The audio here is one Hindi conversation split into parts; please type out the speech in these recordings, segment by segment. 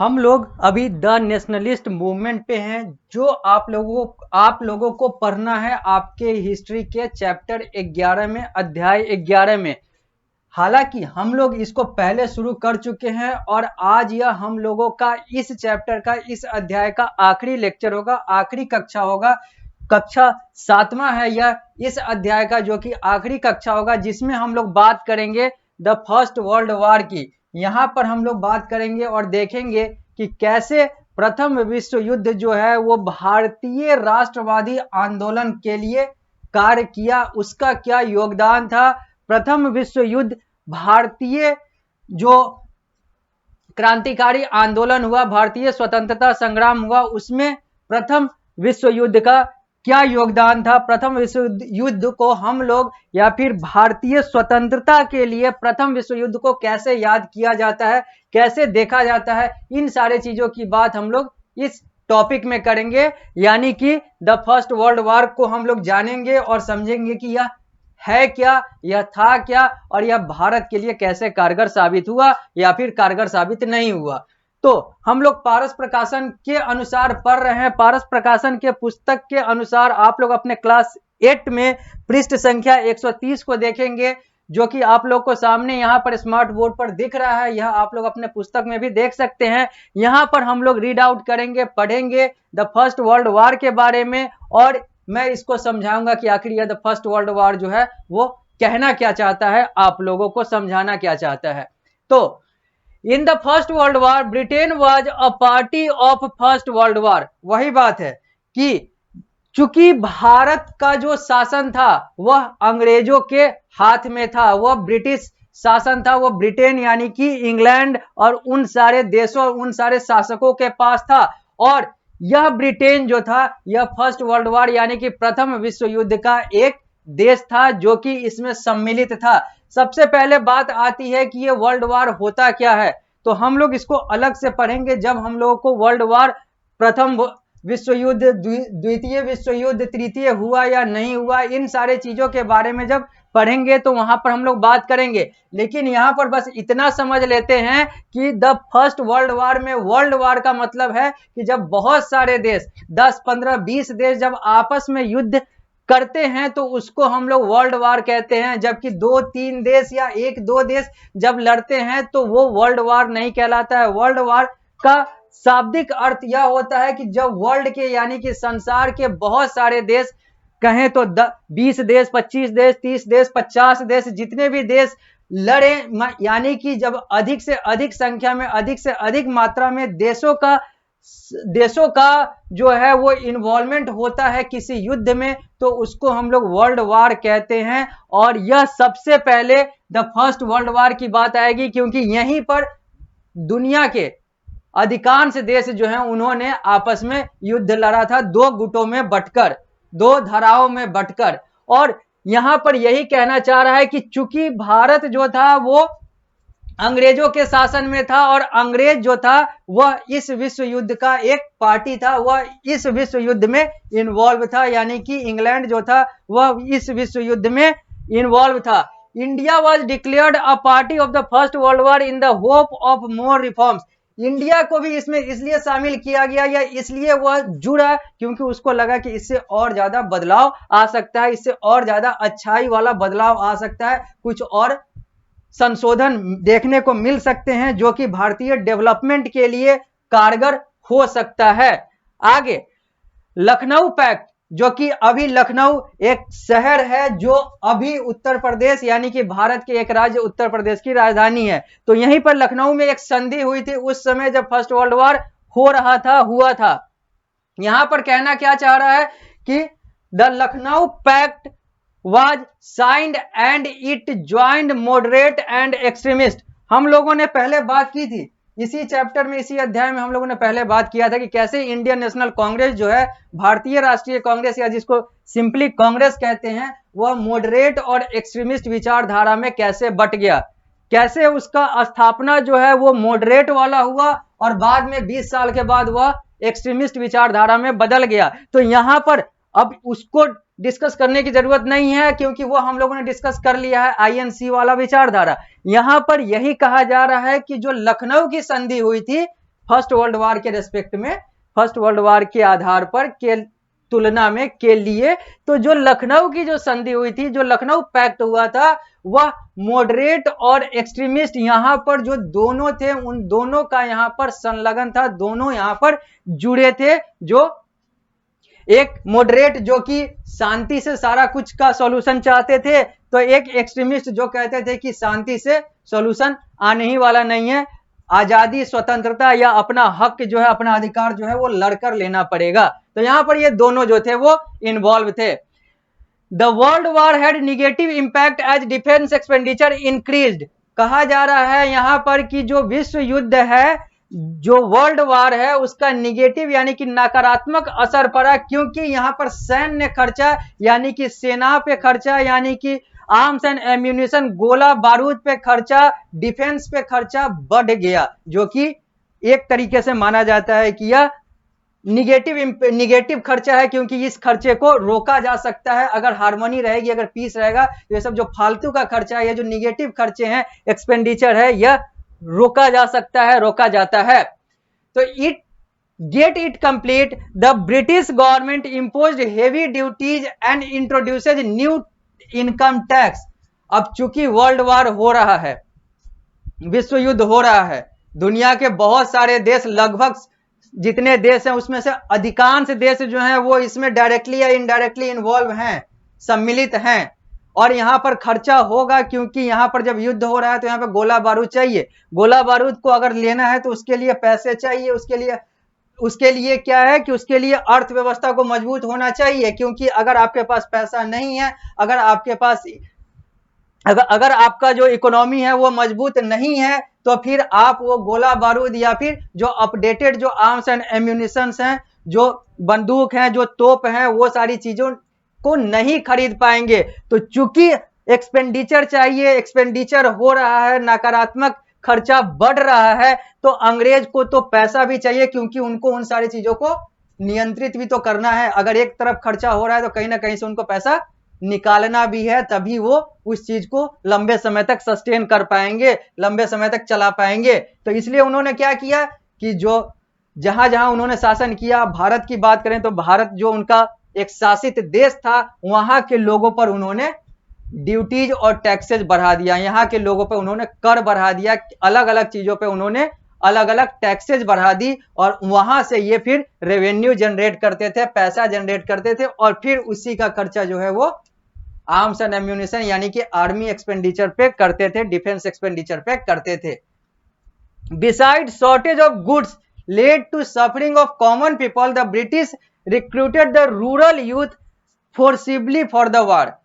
हम लोग अभी द नेशनलिस्ट मूवमेंट पे हैं, जो आप लोगों को पढ़ना है आपके हिस्ट्री के चैप्टर 11 में, अध्याय 11 में। हालांकि हम लोग इसको पहले शुरू कर चुके हैं और आज यह हम लोगों का इस चैप्टर का, इस अध्याय का आखिरी लेक्चर होगा, आखिरी कक्षा होगा। कक्षा 7वां है यह इस अध्याय का, जो कि आखिरी कक्षा होगा, जिसमें हम लोग बात करेंगे द फर्स्ट वर्ल्ड वॉर की। यहाँ पर हम लोग बात करेंगे और देखेंगे कि कैसे प्रथम विश्व युद्ध जो है वो भारतीय राष्ट्रवादी आंदोलन के लिए कार्य किया, उसका क्या योगदान था। प्रथम विश्व युद्ध भारतीय जो क्रांतिकारी आंदोलन हुआ, भारतीय स्वतंत्रता संग्राम हुआ, उसमें प्रथम विश्व युद्ध का क्या योगदान था। प्रथम विश्व युद्ध को हम लोग या फिर भारतीय स्वतंत्रता के लिए प्रथम विश्व युद्ध को कैसे याद किया जाता है, कैसे देखा जाता है, इन सारे चीजों की बात हम लोग इस टॉपिक में करेंगे। यानी कि द फर्स्ट वर्ल्ड वॉर को हम लोग जानेंगे और समझेंगे कि यह है क्या, यह था क्या, और यह भारत के लिए कैसे कारगर साबित हुआ या फिर कारगर साबित नहीं हुआ। तो हम लोग पारस प्रकाशन के अनुसार पढ़ रहे हैं। पारस प्रकाशन के पुस्तक के अनुसार आप लोग अपने क्लास 8 में पृष्ठ संख्या 130 को देखेंगे, जो कि आप लोग को सामने यहाँ पर स्मार्ट बोर्ड पर दिख रहा है। यह आप लोग अपने पुस्तक में भी देख सकते हैं। यहाँ पर हम लोग रीड आउट करेंगे, पढ़ेंगे द फर्स्ट वर्ल्ड वॉर के बारे में, और मैं इसको समझाऊंगा कि आखिर यह द फर्स्ट वर्ल्ड वॉर जो है वो कहना क्या चाहता है, आप लोगों को समझाना क्या चाहता है। तो in the first world war Britain was a party of first world war. वही बात है कि चूंकि भारत का जो शासन था वह अंग्रेजों के हाथ में था, वह ब्रिटिश शासन था, वह ब्रिटेन यानी कि इंग्लैंड और उन सारे देशों, उन सारे शासकों के पास था। और यह ब्रिटेन जो था यह फर्स्ट वर्ल्ड वॉर यानी कि प्रथम विश्व युद्ध का एक देश था, जो कि इसमें सम्मिलित था। सबसे पहले बात आती है कि यह वर्ल्ड वॉर होता क्या है, तो हम लोग इसको अलग से पढ़ेंगे जब हम लोगों को वर्ल्ड वॉर, प्रथम विश्व युद्ध, द्वितीय विश्व युद्ध, तृतीय हुआ या नहीं हुआ, इन सारे चीजों के बारे में जब पढ़ेंगे तो वहां पर हम लोग बात करेंगे। लेकिन यहां पर बस इतना समझ लेते हैं कि द फर्स्ट वर्ल्ड वॉर में, वर्ल्ड वॉर का मतलब है कि जब बहुत सारे देश, 10, 15, 20 देश जब आपस में युद्ध करते हैं तो उसको हम लोग वर्ल्ड वॉर कहते हैं। जबकि 2-3 देश या 1-2 देश जब लड़ते हैं तो वो वर्ल्ड वॉर नहीं कहलाता है। वर्ल्ड वॉर का शाब्दिक अर्थ यह होता है कि जब वर्ल्ड के यानी कि संसार के बहुत सारे देश, कहें तो 20 देश, 25 देश, 30 देश, 50 देश, जितने भी देश लड़े, यानी कि जब अधिक से अधिक संख्या में, अधिक से अधिक मात्रा में देशों का जो है वो इन्वॉल्वमेंट होता है किसी युद्ध में, तो उसको हम लोग वर्ल्ड वॉर कहते हैं। और यह सबसे पहले द फर्स्ट वर्ल्ड वॉर की बात आएगी, क्योंकि यहीं पर दुनिया के अधिकांश देश जो हैं उन्होंने आपस में युद्ध लड़ा था, 2 गुटों में बंटकर, 2 धाराओं में बंटकर। और यहां पर यही कहना चाह रहा है कि चूंकि भारत जो था वो अंग्रेजों के शासन में था और अंग्रेज जो था वह इस विश्व युद्ध का एक पार्टी था, वह इस विश्व युद्ध में इन्वॉल्व था, यानी कि इंग्लैंड जो था वह इस विश्व युद्ध में इन्वॉल्व था। India was declared a party of the first world war in the hope of more reforms. India को भी इसमें इसलिए शामिल किया गया या इसलिए वह जुड़ा क्योंकि उसको लगा कि इससे और ज्यादा बदलाव आ सकता है, इससे और ज्यादा अच्छाई वाला बदलाव आ सकता है, कुछ और संशोधन देखने को मिल सकते हैं जो कि भारतीय डेवलपमेंट के लिए कारगर हो सकता है। आगे लखनऊ पैक्ट, जो कि अभी लखनऊ एक शहर है जो अभी उत्तर प्रदेश यानी कि भारत के एक राज्य उत्तर प्रदेश की राजधानी है। तो यहीं पर लखनऊ में एक संधि हुई थी उस समय जब फर्स्ट वर्ल्ड वॉर हो रहा था, हुआ था। यहां पर कहना क्या चाह रहा है कि the Lucknow pact was signed and it joined moderate and extremist। हम लोगों ने पहले बात की थी इसी चैप्टर में, इसी अध्याय में हम लोगों ने पहले बात किया था कि कैसे इंडियन नेशनल कांग्रेस जो है, भारतीय राष्ट्रीय कांग्रेस या जिसको सिंपली कांग्रेस कहते हैं, वह मॉडरेट और एक्सट्रीमिस्ट विचारधारा में कैसे बट गया, कैसे उसका स्थापना जो है वो मॉडरेट वाला हुआ और बाद में 20 साल के बाद वह एक्सट्रीमिस्ट विचारधारा में बदल गया। तो यहां पर अब उसको डिस्कस करने की जरूरत नहीं है क्योंकि वो हम लोगों ने डिस्कस कर लिया है, आईएनसी वाला विचारधारा। यहां पर यही कहा जा रहा है कि जो लखनऊ की संधि हुई थी फर्स्ट वर्ल्ड वार के रेस्पेक्ट में, फर्स्ट वर्ल्ड वार के आधार पर के तुलना में के लिए, तो जो लखनऊ की जो संधि हुई थी, जो लखनऊ पैक्ट हुआ था, वह मॉडरेट और एक्सट्रीमिस्ट यहां पर जो दोनों थे उन दोनों का यहां पर संलग्न था, दोनों यहां पर जुड़े थे। जो एक मॉडरेट जो कि शांति से सारा कुछ का सॉल्यूशन चाहते थे, तो एक एक्सट्रीमिस्ट जो कहते थे कि शांति से सॉल्यूशन आने ही वाला नहीं है, आजादी स्वतंत्रता या अपना हक जो है, अपना अधिकार जो है वो लड़कर लेना पड़ेगा। तो यहां पर ये दोनों जो थे वो इन्वॉल्व थे। The world war had negative impact as defence expenditure increased. कहा जा रहा है यहां पर कि जो विश्व युद्ध है, जो वर्ल्ड वार है, उसका निगेटिव यानी कि नकारात्मक असर पड़ा, क्योंकि यहां पर सैन्य खर्चा यानी कि सेना पे खर्चा, यानी कि आर्म्स एंड एम्यूनिशन, गोला बारूद पे खर्चा, डिफेंस पे खर्चा बढ़ गया, जो कि एक तरीके से माना जाता है कि यह निगेटिव खर्चा है, क्योंकि इस खर्चे को रोका जा सकता है। अगर हार्मनी रहेगी, अगर पीस रहेगा, तो ये सब जो फालतू का खर्चा है, ये जो निगेटिव खर्चे हैं, एक्सपेंडिचर है, यह रोका जा सकता है, रोका जाता है। तो get it complete, the British government imposed heavy duties and introduces new income tax। अब चूंकि वर्ल्ड वार हो रहा है, विश्व युद्ध हो रहा है, दुनिया के बहुत सारे देश, लगभग जितने देश हैं उसमें से अधिकांश देश जो हैं वो इसमें डायरेक्टली या इनडायरेक्टली इन्वॉल्व हैं, सम्मिलित हैं, और यहां पर खर्चा होगा, क्योंकि यहां पर जब युद्ध हो रहा है तो यहां पर गोला बारूद चाहिए। गोला बारूद को अगर लेना है तो उसके लिए पैसे चाहिए, उसके लिए क्या है कि उसके लिए अर्थव्यवस्था को मजबूत होना चाहिए, क्योंकि अगर आपके पास पैसा नहीं है, अगर आपके पास अगर आपका जो इकोनॉमी है वो मजबूत नहीं है, तो फिर आप वो गोला बारूद या फिर जो अपडेटेड जो आर्म्स एंड एम्यूनिशंस हैं, जो बंदूक हैं, जो तोप हैं, वो सारी चीजों को नहीं खरीद पाएंगे। तो चूंकि एक्सपेंडिचर चाहिए, एक्सपेंडिचर हो रहा है, नकारात्मक खर्चा बढ़ रहा है, तो अंग्रेज को तो पैसा भी चाहिए, क्योंकि उनको उन सारी चीजों को नियंत्रित भी तो करना है। अगर एक तरफ खर्चा हो रहा है तो कहीं ना कहीं से उनको पैसा निकालना भी है, तभी वो उस चीज को लंबे समय तक सस्टेन कर पाएंगे, लंबे समय तक चला पाएंगे। तो इसलिए उन्होंने क्या किया कि जो जहां जहां उन्होंने शासन किया, भारत की बात करें तो भारत जो उनका एक शासित देश था, वहां के लोगों पर उन्होंने ड्यूटीज और टैक्सेज बढ़ा दिया, यहाँ के लोगों पे उन्होंने कर बढ़ा दिया, अलग अलग चीजों पे उन्होंने अलग अलग टैक्सेज बढ़ा दी, और वहां से ये फिर रेवेन्यू जनरेट करते थे, पैसा जनरेट करते थे, और फिर उसी का खर्चा जो है वो आर्म्स एंड एम्यूनिशन यानी कि आर्मी एक्सपेंडिचर पे करते थे, डिफेंस एक्सपेंडिचर पे करते थे। Beside shortage of goods led to suffering of common people, the British recruited the rural youth forcibly for the war.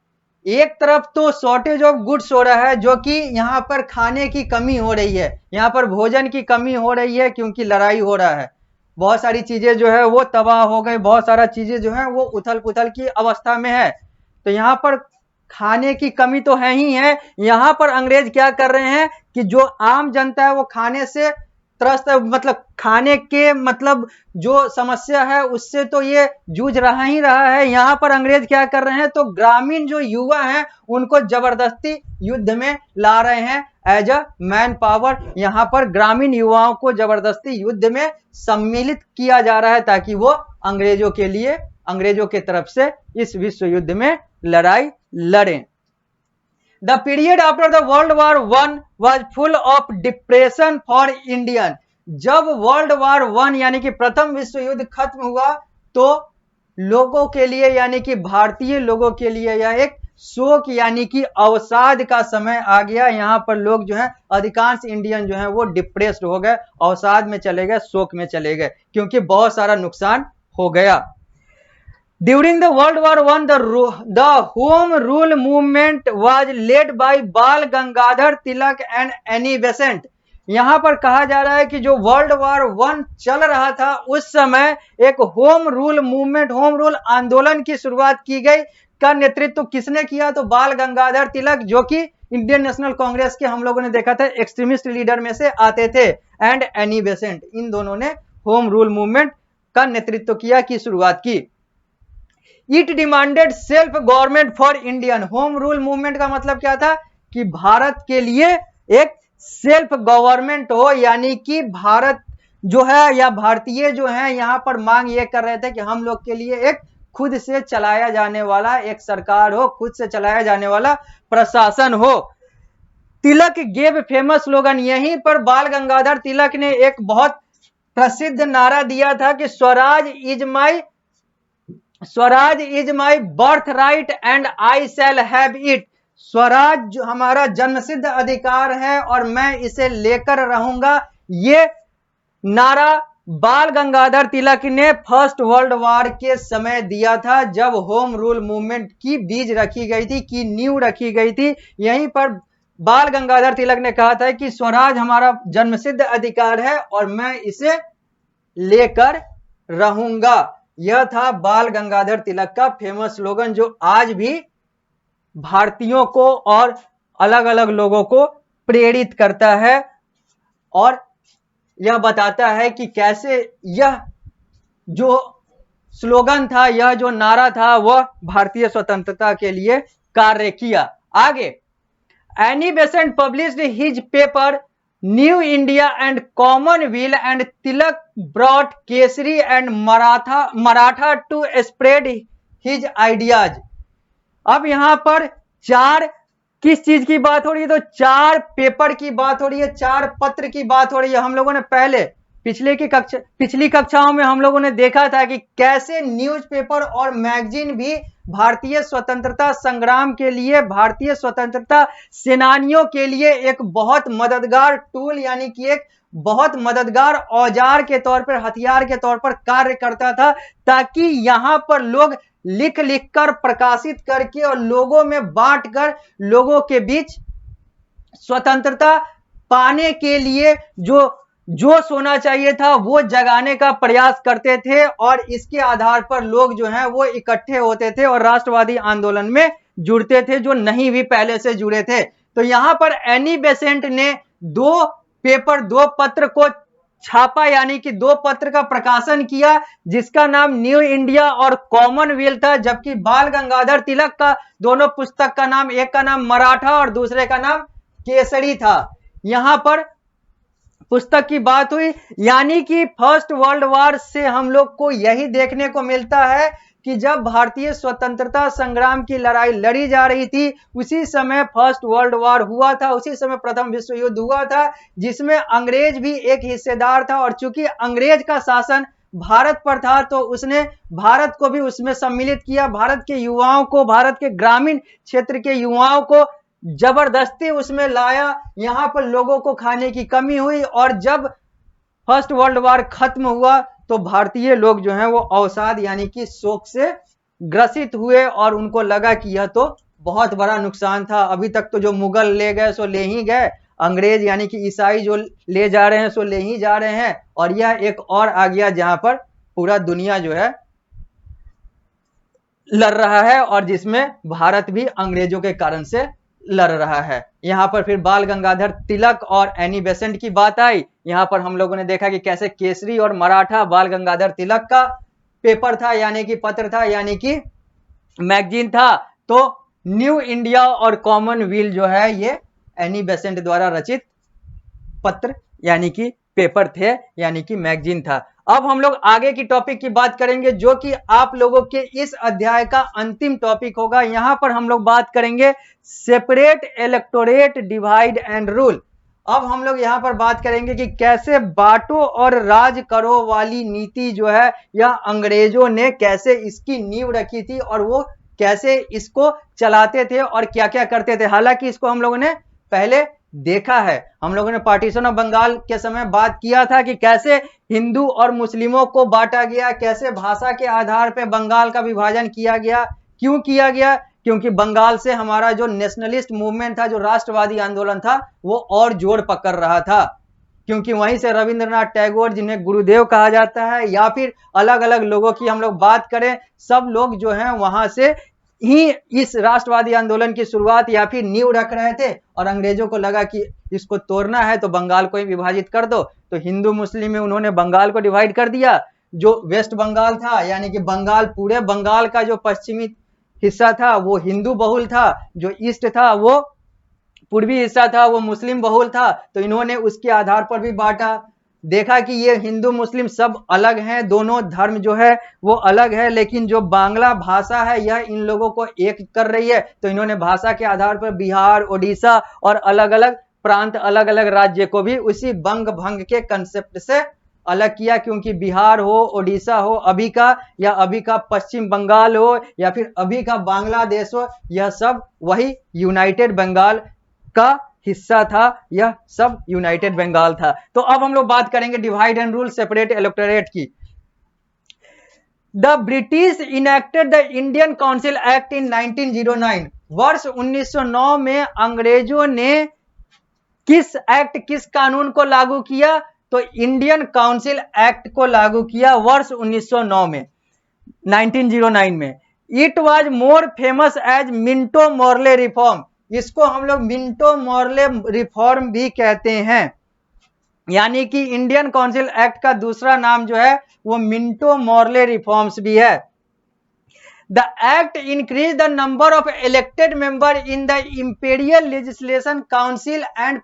एक तरफ तो शॉर्टेज ऑफ गुड्स हो रहा है, जो कि यहाँ पर खाने की कमी हो रही है, यहाँ पर भोजन की कमी हो रही है, क्योंकि लड़ाई हो रहा है, बहुत सारी चीजें जो है वो तबाह हो गई, बहुत सारा चीजें जो है वो उथल पुथल की अवस्था में है। तो यहाँ पर खाने की कमी तो है ही है। यहाँ पर अंग्रेज क्या कर रहे हैं कि जो आम जनता है वो खाने से त्रस्त, मतलब खाने के मतलब जो समस्या है उससे तो ये जूझ रहा ही रहा है। यहाँ पर अंग्रेज क्या कर रहे हैं, तो ग्रामीण जो युवा हैं उनको जबरदस्ती युद्ध में ला रहे हैं एज अ मैन पावर। यहाँ पर ग्रामीण युवाओं को जबरदस्ती युद्ध में सम्मिलित किया जा रहा है, ताकि वो अंग्रेजों के तरफ से इस विश्व युद्ध में लड़ाई लड़ें। The period after the World War I was full of depression for Indian। जब वर्ल्ड वार 1 यानी कि प्रथम विश्व युद्ध खत्म हुआ, तो लोगों के लिए यानी कि भारतीय लोगों के लिए यह एक शोक यानी कि अवसाद का समय आ गया। यहाँ पर लोग जो है, अधिकांश इंडियन जो है वो डिप्रेस्ड हो गए, अवसाद में चले गए, शोक में चले गए, क्योंकि बहुत सारा नुकसान हो गया। During the World War I, the Home Rule movement was led by Bal Gangadhar Tilak and Annie Besant। यहाँ पर कहा जा रहा है कि जो वर्ल्ड वार 1 चल रहा था, उस समय एक home rule movement, home rule आंदोलन की शुरुआत की गई। का नेतृत्व किसने किया, तो बाल गंगाधर तिलक, जो कि इंडियन नेशनल कांग्रेस के हम लोगों ने देखा था एक्सट्रीमिस्ट लीडर में से आते थे, एंड एनी बेसेंट। इन दोनों ने होम रूल मूवमेंट का नेतृत्व किया, की शुरुआत की। It demanded self government for Indian. Home rule movement का मतलब क्या था कि भारत के लिए एक सेल्फ गवर्नमेंट हो, यानी कि भारत जो है या भारतीय जो है यहाँ पर मांग ये कर रहे थे कि हम लोग के लिए एक खुद से चलाया जाने वाला एक सरकार हो, खुद से चलाया जाने वाला प्रशासन हो। तिलक गेव फेमस स्लोगन, यहीं पर बाल गंगाधर तिलक ने एक बहुत प्रसिद्ध नारा दिया था कि Swaraj is my birth right and I shall have it. Swaraj हमारा जन्मसिद्ध अधिकार है और मैं इसे लेकर रहूंगा। ये नारा बाल गंगाधर तिलक ने फर्स्ट वर्ल्ड वॉर के समय दिया था, जब होम रूल मूवमेंट की बीज रखी गई थी, की नींव रखी गई थी। यहीं पर बाल गंगाधर तिलक ने कहा था कि स्वराज हमारा जन्मसिद्ध अधिकार है और मैं इसे लेकर रहूंगा। यह था बाल गंगाधर तिलक का फेमस स्लोगन, जो आज भी भारतीयों को और अलग अलग लोगों को प्रेरित करता है और यह बताता है कि कैसे यह जो स्लोगन था, यह जो नारा था, वह भारतीय स्वतंत्रता के लिए कार्य किया। आगे, Annie Besant published his paper New India and Commonwealth and Tilak brought Kesari and Maratha to spread his ideas. अब यहां पर चार किस चीज की बात हो रही है? तो चार पेपर की बात हो रही है, चार पत्र की बात हो रही है। हम लोगों ने पहले पिछली कक्षाओं में हम लोगों ने देखा था कि कैसे न्यूज़पेपर और मैगजीन भी भारतीय स्वतंत्रता संग्राम के लिए, भारतीय स्वतंत्रता सेनानियों के लिए एक बहुत मददगार टूल, यानी कि एक बहुत मददगार औजार के तौर पर, हथियार के तौर पर कार्य करता था, ताकि यहां पर लोग लिख लिख कर, प्रकाशित करके और लोगों में बांट कर लोगों के बीच स्वतंत्रता पाने के लिए जो होना चाहिए था वो जगाने का प्रयास करते थे। और इसके आधार पर लोग जो हैं वो इकट्ठे होते थे और राष्ट्रवादी आंदोलन में जुड़ते थे, जो नहीं भी पहले से जुड़े थे। तो यहां पर एनी बेसेंट ने दो पत्र को छापा, यानी कि दो पत्र का प्रकाशन किया, जिसका नाम न्यू इंडिया और कॉमनवेल्थ था। जबकि बाल गंगाधर तिलक का दोनों पुस्तक का नाम, एक का नाम मराठा और दूसरे का नाम केसरी था। यहां पर पुस्तक की बात हुई, यानी कि फर्स्ट वर्ल्ड वॉर से हम लोग को यही देखने को मिलता है कि जब भारतीय स्वतंत्रता संग्राम की लड़ाई लड़ी जा रही थी, उसी समय फर्स्ट वर्ल्ड वॉर हुआ था, उसी समय प्रथम विश्व युद्ध हुआ था, जिसमें अंग्रेज भी एक हिस्सेदार था। और चूंकि अंग्रेज का शासन भारत पर था, तो उसने भारत को भी उसमें सम्मिलित किया। भारत के युवाओं को, भारत के ग्रामीण क्षेत्र के युवाओं को जबरदस्ती उसमें लाया। यहां पर लोगों को खाने की कमी हुई और जब फर्स्ट वर्ल्ड वॉर खत्म हुआ तो भारतीय लोग जो हैं वो अवसाद, यानी कि शोक से ग्रसित हुए और उनको लगा कि यह तो बहुत बड़ा नुकसान था। अभी तक तो जो मुगल ले गए सो ले ही गए, अंग्रेज यानी कि ईसाई जो ले जा रहे हैं सो ले ही जा रहे हैं, और यह एक और आ गया जहां पर पूरा दुनिया जो है लड़ रहा है और जिसमें भारत भी अंग्रेजों के कारण से लड़ रहा है। यहां पर फिर बाल गंगाधर तिलक और एनी बेसेंट की बात आई। यहां पर हम लोगों ने देखा कि कैसे केसरी और मराठा बाल गंगाधर तिलक का पेपर था, यानी कि पत्र था, यानी कि मैगजीन था। तो न्यू इंडिया और कॉमनवेल्थ जो है ये एनी बेसेंट द्वारा रचित पत्र यानी कि पेपर थे, यानी कि मैगजीन था। अब हम लोग आगे की टॉपिक की बात करेंगे, जो कि आप लोगों के इस अध्याय का अंतिम टॉपिक होगा। यहां पर हम लोग बात करेंगे separate electorate divide and rule. अब हम लोग यहां पर बात करेंगे कि कैसे बांटो और राज करो वाली नीति जो है, यह अंग्रेजों ने कैसे इसकी नींव रखी थी और वो कैसे इसको चलाते थे और क्या क्या करते थे। हालांकि इसको हम लोगों ने पहले देखा है, हम लोगों ने पार्टीशन ऑफ बंगाल के समय बात किया था कि कैसे हिंदू और मुस्लिमों को बांटा गया, कैसे भाषा के आधार पर बंगाल का विभाजन किया गया। क्यों किया गया? क्योंकि बंगाल से हमारा जो नेशनलिस्ट मूवमेंट था, जो राष्ट्रवादी आंदोलन था, वो और जोर पकड़ रहा था। क्योंकि वहीं से रविंद्रनाथ टैगोर, जिन्हें गुरुदेव कहा जाता है, या फिर अलग अलग लोगों की हम लोग बात करें, सब लोग जो हैं वहां से ही इस राष्ट्रवादी आंदोलन की शुरुआत या फिर नींव रख रहे थे। और अंग्रेजों को लगा कि इसको तोड़ना है तो बंगाल को ही विभाजित कर दो, तो हिंदू मुस्लिम में उन्होंने बंगाल को डिवाइड कर दिया। जो वेस्ट बंगाल था, यानी कि बंगाल, पूरे बंगाल का जो पश्चिमी हिस्सा था वो हिंदू बहुल था, जो ईस्ट था वो पूर्वी हिस्सा था वो मुस्लिम बहुल था। तो इन्होंने उसके आधार पर भी बांटा। देखा कि ये हिंदू मुस्लिम सब अलग हैं, दोनों धर्म जो है वो अलग है, लेकिन जो बांग्ला भाषा है यह इन लोगों को एक कर रही है। तो इन्होंने भाषा के आधार पर बिहार, ओडिशा और अलग अलग प्रांत, अलग अलग राज्य को भी उसी बंग भंग के कंसेप्ट से अलग किया, क्योंकि बिहार हो, ओडिशा हो अभी का, या अभी का पश्चिम बंगाल हो, या फिर अभी का बांग्लादेश हो, यह सब वही यूनाइटेड बंगाल का हिस्सा था, यह सब यूनाइटेड बंगाल था। तो अब हम लोग बात करेंगे divide and rule separate electorate की। The British enacted the Indian Council Act in 1909। वर्ष 1909 में अंग्रेजों ने किस एक्ट, किस कानून को लागू किया? तो इंडियन काउंसिल एक्ट को लागू किया वर्ष 1909 में, 1909 में। It was more famous as Minto Morley reform. इसको हम लोग मिंटो मॉर्ले रिफॉर्म भी कहते हैं, यानी कि इंडियन काउंसिल एक्ट का दूसरा नाम जो है वो मिंटो मॉर्ले रिफॉर्म्स भी है। The act increased the number of elected members in the Imperial Legislation Council and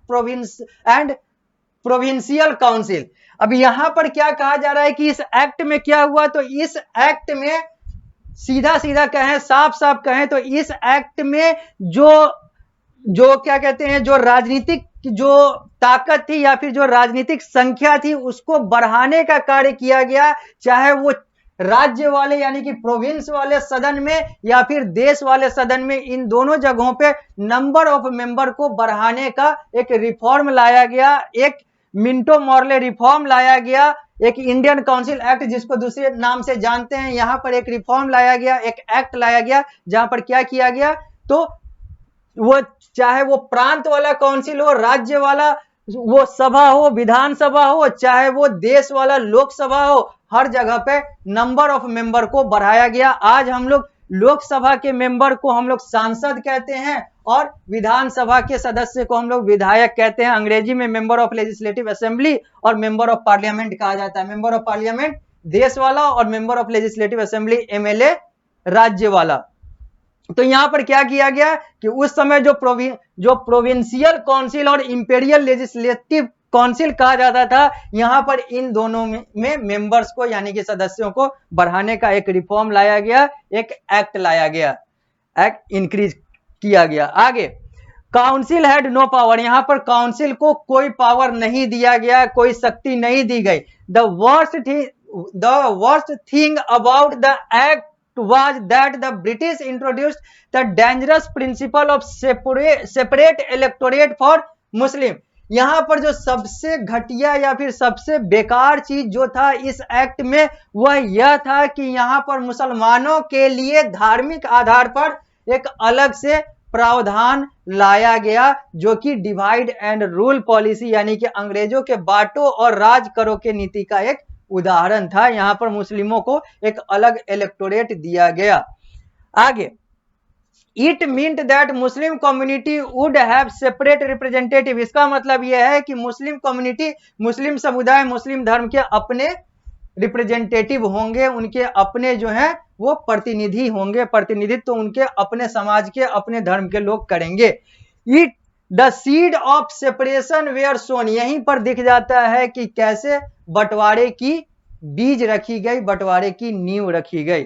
Provincial Council। अब यहां पर क्या कहा जा रहा है कि इस एक्ट में क्या हुआ? तो इस एक्ट में सीधा सीधा कहें, साफ साफ कहें तो इस एक्ट में जो क्या कहते हैं, जो राजनीतिक जो ताकत थी या फिर जो राजनीतिक संख्या थी उसको बढ़ाने का कार्य किया गया, चाहे वो राज्य वाले यानी कि प्रोविंस वाले सदन में या फिर देश वाले सदन में, इन दोनों जगहों पे नंबर ऑफ मेंबर को बढ़ाने का एक रिफॉर्म लाया गया, एक मिंटो मॉर्ले रिफॉर्म लाया गया, एक इंडियन काउंसिल एक्ट जिसको दूसरे नाम से जानते हैं, यहां पर एक रिफॉर्म लाया गया, एक एक्ट लाया गया, जहां पर क्या किया गया? तो वो चाहे वो प्रांत वाला काउंसिल हो, राज्य वाला वो सभा हो, विधानसभा हो, चाहे वो देश वाला लोकसभा हो, हर जगह पे नंबर ऑफ मेंबर को बढ़ाया गया। आज हम लोग लोकसभा के मेंबर को हम लोग सांसद कहते हैं और विधानसभा के सदस्य को हम लोग विधायक कहते हैं। अंग्रेजी में मेंबर ऑफ लेजिस्लेटिव असेंबली और मेंबर ऑफ पार्लियामेंट कहा जाता है। मेंबर ऑफ पार्लियामेंट देश वाला और member of legislative assembly MLA राज्य वाला। तो यहां पर क्या किया गया कि उस समय जो प्रोविंशियल काउंसिल और इंपीरियल लेजिस्लेटिव काउंसिल कहा जाता था, यहां पर इन दोनों में मेंबर्स को यानी कि सदस्यों को बढ़ाने का एक रिफॉर्म लाया गया, एक एक्ट लाया गया, एक्ट इंक्रीज किया गया। आगे, काउंसिल हैड नो पावर। यहां पर काउंसिल को कोई पावर नहीं दिया गया, कोई शक्ति नहीं दी गई। The worst thing about the act was that the British introduced the dangerous principle of separate electorate for Muslim। यहां पर जो सबसे घटिया या फिर सबसे बेकार चीज जो था इस एक्ट में वह यह था कि यहां पर मुसलमानों के लिए धार्मिक आधार पर एक अलग से प्रावधान लाया गया, जो कि डिवाइड एंड रूल पॉलिसी यानी कि अंग्रेजों के बांटो और राज करो के नीति का एक उदाहरण था। यहां पर मुस्लिमों को एक अलग इलेक्टोरेट दिया गया। आगे, it meant that Muslim community would have separate representative. इसका मतलब यह है कि मुस्लिम कम्युनिटी, मुस्लिम समुदाय, मुस्लिम धर्म के अपने रिप्रेजेंटेटिव होंगे, उनके अपने जो हैं वो प्रतिनिधि होंगे, प्रतिनिधित्व तो उनके अपने समाज के, अपने धर्म के लोग करेंगे। It the seed of separation were sown. यहीं पर दिख जाता है कि कैसे बंटवारे की बीज रखी गई, बंटवारे की नींव रखी गई।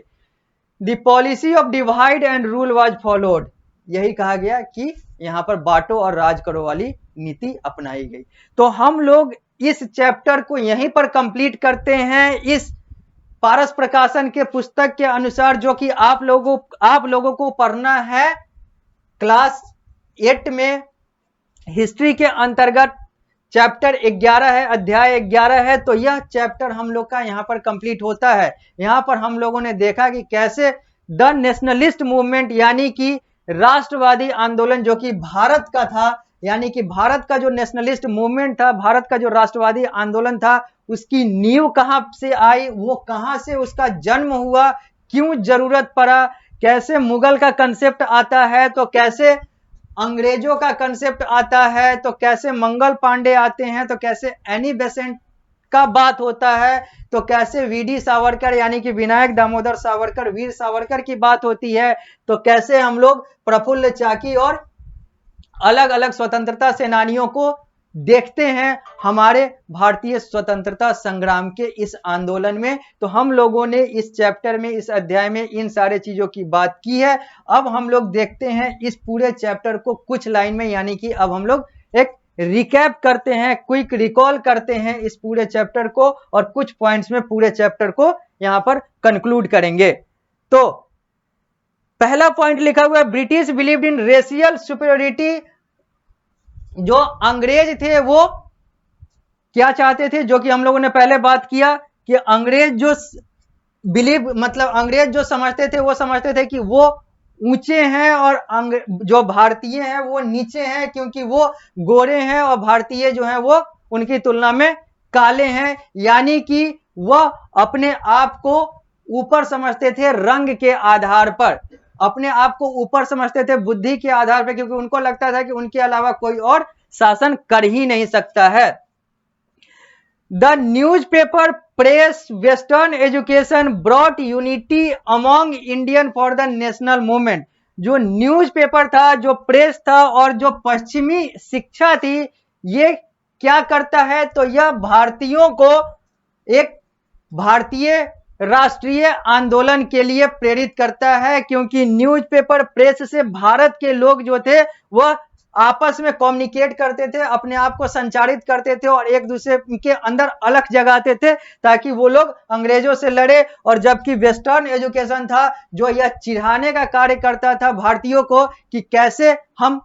The policy of divide and rule was followed. यही कहा गया कि यहां पर बांटो और राज करो वाली नीति अपनाई गई। तो हम लोग इस चैप्टर को यहीं पर कंप्लीट करते हैं, इस पारस प्रकाशन के पुस्तक के अनुसार, जो कि आप लोगों को पढ़ना है क्लास 8 में। हिस्ट्री के अंतर्गत चैप्टर 11 है, अध्याय 11 है। तो यह चैप्टर हम लोग का यहां पर कंप्लीट होता है। यहां पर हम लोगों ने देखा कि कैसे द नेशनलिस्ट मूवमेंट यानी कि राष्ट्रवादी आंदोलन जो कि भारत का था, यानी कि भारत का जो नेशनलिस्ट मूवमेंट था, भारत का जो राष्ट्रवादी आंदोलन था, उसकी नींव कहां से आई, वो कहां से उसका जन्म हुआ, क्यों जरूरत पड़ा, कैसे मुगल का कंसेप्ट आता है, तो कैसे अंग्रेजों का कंसेप्ट आता है, तो कैसे मंगल पांडे आते हैं, तो कैसे एनी बेसेंट का बात होता है, तो कैसे वीडी सावरकर यानी कि विनायक दामोदर सावरकर, वीर सावरकर की बात होती है, तो कैसे हम लोग प्रफुल्ल चाकी और अलग अलग स्वतंत्रता सेनानियों को देखते हैं हमारे भारतीय स्वतंत्रता संग्राम के इस आंदोलन में। तो हम लोगों ने इस चैप्टर में, इस अध्याय में इन सारे चीजों की बात की है। अब हम लोग देखते हैं इस पूरे चैप्टर को कुछ लाइन में, यानी कि अब हम लोग एक रिकैप करते हैं, क्विक रिकॉल करते हैं इस पूरे चैप्टर को, और कुछ पॉइंट्स में पूरे चैप्टर को यहां पर कंक्लूड करेंगे। तो पहला पॉइंट लिखा हुआ है, British believed in racial superiority. जो अंग्रेज थे वो क्या चाहते थे, जो कि हम लोगों ने पहले बात किया कि अंग्रेज जो बिलीव, मतलब अंग्रेज जो समझते थे, वो समझते थे कि वो ऊंचे हैं और जो भारतीय हैं वो नीचे हैं, क्योंकि वो गोरे हैं और भारतीय जो हैं वो उनकी तुलना में काले हैं। यानी कि वह अपने आप को ऊपर समझते थे रंग के आधार पर, अपने आप को ऊपर समझते थे बुद्धि के आधार पर, क्योंकि उनको लगता था कि उनके अलावा कोई और शासन कर ही नहीं सकता है। The newspaper press western education brought unity among Indian for the national movement. जो न्यूज़पेपर था, जो प्रेस था और जो पश्चिमी शिक्षा थी, ये क्या करता है, तो यह भारतीयों को एक भारतीय राष्ट्रीय आंदोलन के लिए प्रेरित करता है, क्योंकि न्यूज़पेपर प्रेस से भारत के लोग जो थे वह आपस में कम्युनिकेट करते थे, अपने आप को संचारित करते थे और एक दूसरे के अंदर अलख जगाते थे ताकि वो लोग अंग्रेजों से लड़े। और जबकि वेस्टर्न एजुकेशन था जो यह चिढ़ाने का कार्य करता था भारतीयों को कि कैसे हम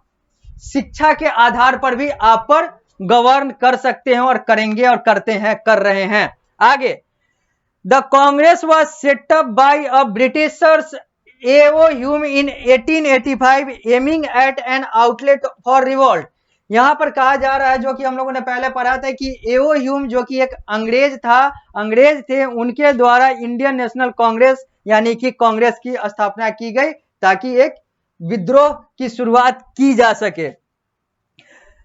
शिक्षा के आधार पर भी आप पर गवर्न कर सकते हैं, और करेंगे और करते हैं, कर रहे हैं। आगे, the Congress was set up by a Britishers A.O. Hume in 1885 aiming at an outlet for revolt. यहां पर कहा जा रहा है, जो कि हम लोगों ने पहले पढ़ा था, कि A.O. ह्यूम जो कि एक अंग्रेज था, अंग्रेज थे, उनके द्वारा इंडियन नेशनल कांग्रेस यानी कि कांग्रेस की स्थापना की गई ताकि एक विद्रोह की शुरुआत की जा सके।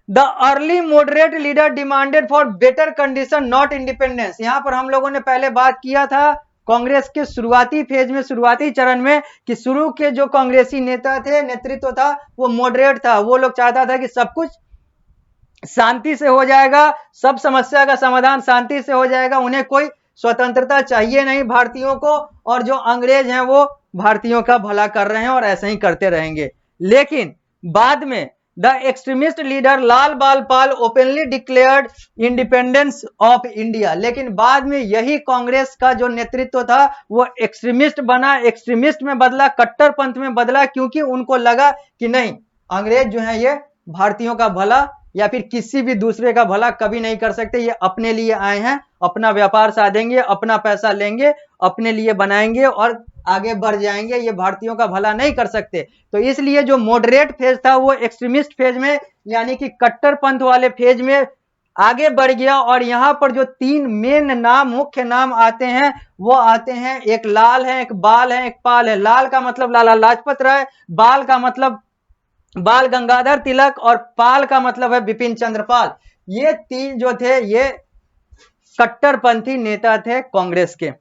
The early moderate leader demanded for better condition not independence. यहां पर हम लोगों ने पहले बात किया था कांग्रेस के शुरुआती फेज में, शुरुआती चरण में, कि शुरू के जो कांग्रेसी नेता थे, नेतृत्व था, वो मॉडरेट था। वो लोग चाहता था कि सब कुछ शांति से हो जाएगा, सब समस्या का समाधान शांति से हो जाएगा, उन्हें कोई स्वतंत्रता चाहिए नहीं भारतीयों को, और जो अंग्रेज हैं वो भारतीयों का भला कर रहे हैं और ऐसे ही करते रहेंगे। लेकिन बाद में the extremist leader Lal Bal Pal openly declared independence of India. लेकिन बाद में यही कांग्रेस का जो नेतृत्व था वो एक्सट्रीमिस्ट बना, एक्सट्रीमिस्ट में बदला, कट्टरपंथ में बदला, क्योंकि उनको लगा कि नहीं, अंग्रेज जो है ये भारतीयों का भला या फिर किसी भी दूसरे का भला कभी नहीं कर सकते, ये अपने लिए आए हैं, अपना व्यापार साधेंगे, अपना पैसा लेंगे, अपने लिए बनाएंगे और आगे बढ़ जाएंगे, ये भारतीयों का भला नहीं कर सकते। तो इसलिए जो मॉडरेट फेज था वो एक्सट्रीमिस्ट फेज में यानी कि कट्टरपंथ वाले फेज में आगे बढ़ गया। और यहां पर जो तीन मेन नाम, मुख्य नाम आते हैं, वो आते हैं, एक लाल है, एक बाल है, एक पाल है। लाल का मतलब लाला लाजपत राय, बाल का मतलब बाल गंगाधर तिलक, और पाल का मतलब है बिपिन चंद्र पाल। ये तीन जो थे ये कट्टरपंथी नेता थे कांग्रेस के,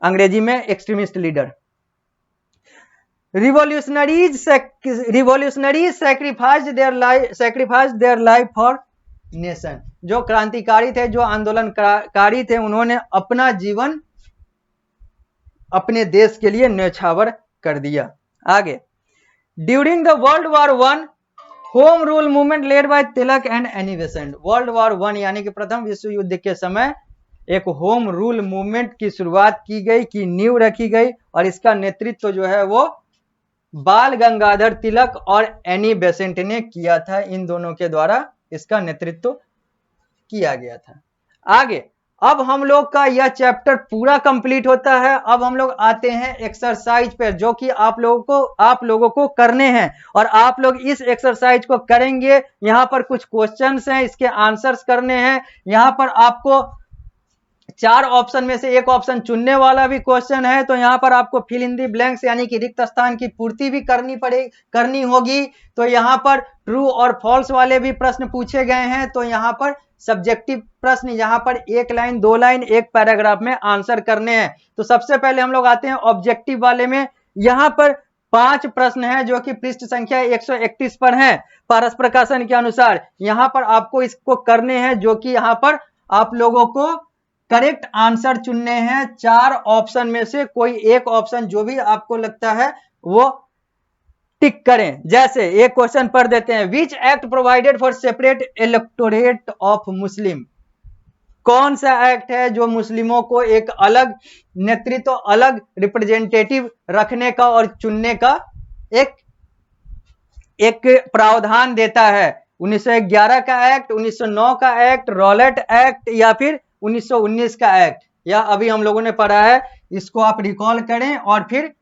अंग्रेजी में extremist leader. Revolutionaries sacrificed their life for nation. जो क्रांतिकारी थे, जो आंदोलनकारी थे, उन्होंने अपना जीवन अपने देश के लिए न्यौछावर कर दिया। आगे, during the world war one home rule movement led by Tilak and Annie Besant. World war one यानी कि प्रथम विश्व युद्ध के समय एक होम रूल मूवमेंट की शुरुआत की गई, की नींव रखी गई, और इसका नेतृत्व जो है वो बाल गंगाधर तिलक और एनी बेसेंट ने किया था। इन दोनों के द्वारा इसका नेतृत्व किया गया था। आगे, अब हम लोग का यह चैप्टर पूरा कंप्लीट होता है। अब हम लोग आते हैं एक्सरसाइज पर, जो कि आप लोगों को करने हैं, और आप लोग इस एक्सरसाइज को करेंगे। यहां पर कुछ क्वेश्चंस हैं, इसके आंसर्स करने हैं। यहां पर आपको 4 ऑप्शन में से एक ऑप्शन चुनने वाला भी क्वेश्चन है, तो यहां पर आपको फिल इन दी ब्लैंक्स यानी कि रिक्त स्थान की पूर्ति भी करनी होगी। तो यहां पर ट्रू और फॉल्स वाले भी प्रश्न पूछे गए हैं। तो यहां पर सब्जेक्टिव प्रश्न, यहां पर 1 लाइन, 2 लाइन, 1 पैराग्राफ में आंसर करने हैं। तो सबसे पहले हम लोग आते हैं ऑब्जेक्टिव वाले में। यहां पर 5 प्रश्न हैं जो कि पृष्ठ संख्या 131 पर हैं पारस प्रकाशन के अनुसार। यहां पर आपको इसको करने हैं, जो कि यहां पर आप लोगों को करेक्ट आंसर चुनने हैं 4 ऑप्शन में से कोई एक ऑप्शन जो भी आपको लगता है वो टिक करें। जैसे एक क्वेश्चन पढ़ देते हैं, which act provided for separate electorate of Muslim, कौन सा एक्ट है जो मुस्लिमों को एक अलग नेतृत्व, अलग रिप्रेजेंटेटिव रखने का और चुनने का एक प्रावधान देता है? 1911 का एक्ट, 1909 का एक्ट, रॉलेट एक्ट, या फिर 1919 का एक्ट, या अभी हम लोगों ने पढ़ा है, इसको आप रिकॉल करें और फिर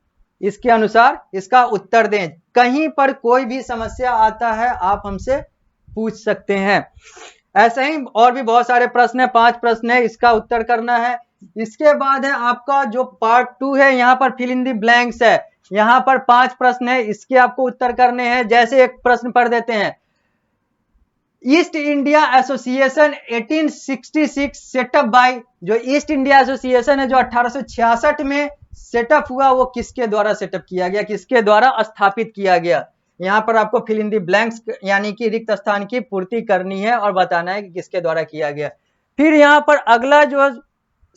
इसके अनुसार इसका उत्तर दें। कहीं पर कोई भी समस्या आता है आप हमसे पूछ सकते हैं। ऐसे ही और भी बहुत सारे प्रश्न है, 5 प्रश्न है, इसका उत्तर करना है। इसके बाद है आपका जो पार्ट 2 है, यहाँ पर फिल इन द ब्लैंक्स है। यहाँ पर 5 प्रश्न है, इसके आपको उत्तर करने हैं। जैसे एक प्रश्न पढ़ देते हैं, East India Association 1866 setup by, जो ईस्ट इंडिया एसोसिएशन है जो 1866 में सेटअप हुआ, वो किसके द्वारा सेटअप किया गया, किसके द्वारा स्थापित किया गया? यहाँ पर आपको फिल इन दी ब्लैंक्स यानी कि रिक्त स्थान की पूर्ति करनी है और बताना है कि किसके द्वारा किया गया। फिर यहाँ पर अगला जो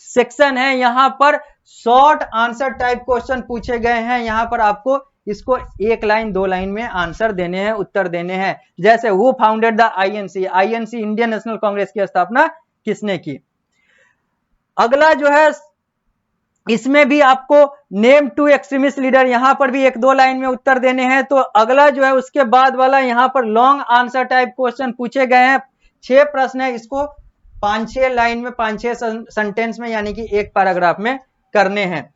सेक्शन है, यहाँ पर शॉर्ट आंसर टाइप क्वेश्चन पूछे गए हैं। यहाँ पर आपको इसको 1 लाइन 2 लाइन में आंसर देने हैं, उत्तर देने हैं। जैसे who founded the INC, INC Indian national Congress की स्थापना किसने की? अगला जो है इसमें भी आपको नेम 2 एक्सट्रीमिस्ट लीडर, यहां पर भी 1-2 लाइन में उत्तर देने हैं। तो अगला जो है उसके बाद वाला यहाँ पर लॉन्ग आंसर टाइप क्वेश्चन पूछे गए हैं। 6 प्रश्न है, इसको 5-6 लाइन में, 5-6 सेंटेंस में यानी कि एक पैराग्राफ में करने हैं।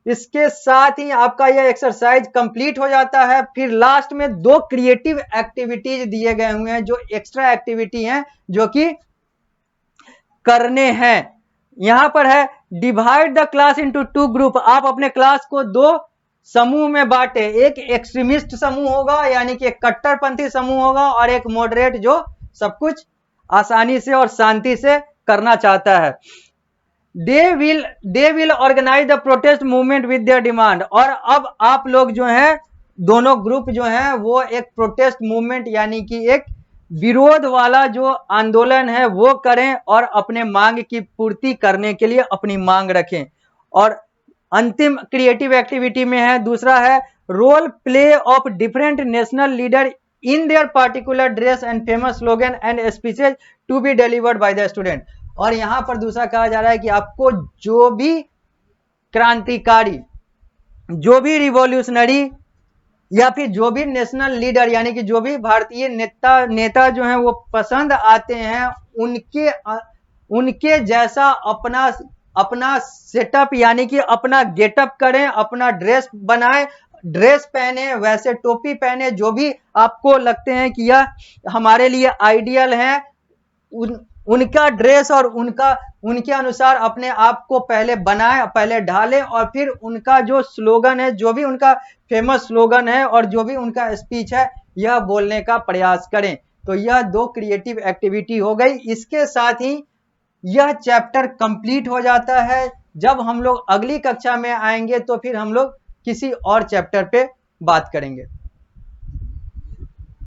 इसके साथ ही आपका यह एक्सरसाइज कंप्लीट हो जाता है। फिर लास्ट में 2 क्रिएटिव एक्टिविटीज दिए गए हुए हैं, जो एक्स्ट्रा एक्टिविटी हैं जो कि करने हैं। यहां पर है divide the class into 2 group, आप अपने क्लास को 2 समूह में बांटे। एक एक्सट्रीमिस्ट समूह होगा यानी कि एक कट्टरपंथी समूह होगा, और एक मॉडरेट जो सब कुछ आसानी से और शांति से करना चाहता है। They will organize the protest movement with their demand, और अब आप लोग जो हैं दोनों ग्रुप जो हैं वो एक प्रोटेस्ट मूवमेंट यानी कि एक विरोध वाला जो आंदोलन है वो करें और अपने मांग की पूर्ति करने के लिए अपनी मांग रखें। और अंतिम क्रिएटिव एक्टिविटी में है, दूसरा है role play of different national leader in their particular dress and famous slogan and speeches to be delivered by the student. और यहां पर दूसरा कहा जा रहा है कि आपको जो भी क्रांतिकारी, जो भी रिवॉल्यूशनरी, या फिर जो भी नेशनल लीडर यानी कि जो भी भारतीय नेता जो हैं वो पसंद आते हैं, उनके जैसा अपना सेटअप यानी कि अपना गेटअप करें, अपना ड्रेस बनाएं, ड्रेस पहने, वैसे टोपी पहने, जो भी आपको लगते हैं कि यह हमारे लिए आइडियल है, उनका ड्रेस और उनके अनुसार अपने आप को पहले बनाएं, पहले ढालें, और फिर उनका जो स्लोगन है, जो भी उनका फेमस स्लोगन है और जो भी उनका स्पीच है, यह बोलने का प्रयास करें। तो यह 2 क्रिएटिव एक्टिविटी हो गई। इसके साथ ही यह चैप्टर कंप्लीट हो जाता है। जब हम लोग अगली कक्षा में आएंगे तो फिर हम लोग किसी और चैप्टर पे बात करेंगे।